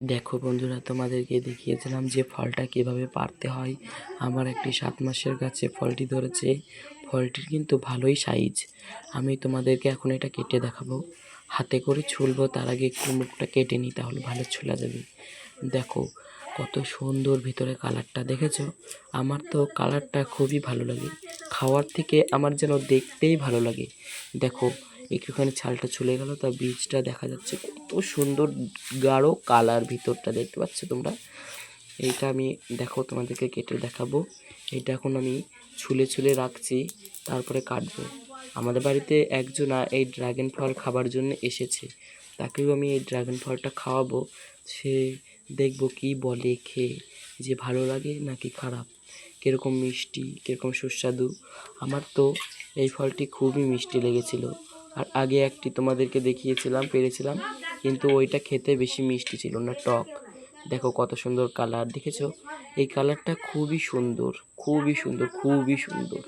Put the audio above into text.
দেখো বন্ধুরা, তোমাদেরকে দেখিয়েছিলাম যে ফলটা কিভাবে পাড়তে হয়। আমার একটি 7 মাসের গাছে ফলটি ধরেছে। ফলটির কিন্তু ভালোই সাইজ। আমি তোমাদেরকে এখন এটা কেটে দেখাবো। হাতে করে ছুলবো, তার আগে একটু মুখটা কেটে নিই, তাহলে ভালো ছোলা যাবে। দেখো কত সুন্দর ভিতরে কালারটা, দেখেছো? আমার তো কালারটা খুবই ভালো লাগে, খাওয়ার থেকে আমার যেন দেখতেই ভালো লাগে। দেখো একটুখানি ছালটা ছুলে গেল, তার বীজটা দেখা যাচ্ছে কত সুন্দর গাঢ় কালার, ভিতরটা দেখতে পাচ্ছ তোমরা। এইটা আমি দেখো তোমাদেরকে কেটে দেখাবো। এটা এখন আমি ছুলে ছুলে রাখছি, তারপরে কাটবো। আমাদের বাড়িতে একজনা এই ড্রাগন ফল খাবার জন্য এসেছে, তাকেও আমি এই ড্রাগন ফলটা খাওয়াবো। সে দেখবো কি বলে খেয়ে, যে ভালো লাগে নাকি খারাপ, কীরকম মিষ্টি, কীরকম সুস্বাদু। আমার তো এই ফলটি খুবই মিষ্টি লেগেছিল। আর আগে একটি তোমাদেরকে দেখিয়েছিলাম, পেরেছিলাম, কিন্তু ওইটা খেতে বেশি মিষ্টি ছিল না, টক। দেখো কত সুন্দর কালার, দেখেছো? এই কালারটা খুবই সুন্দর, খুবই সুন্দর, খুবই সুন্দর।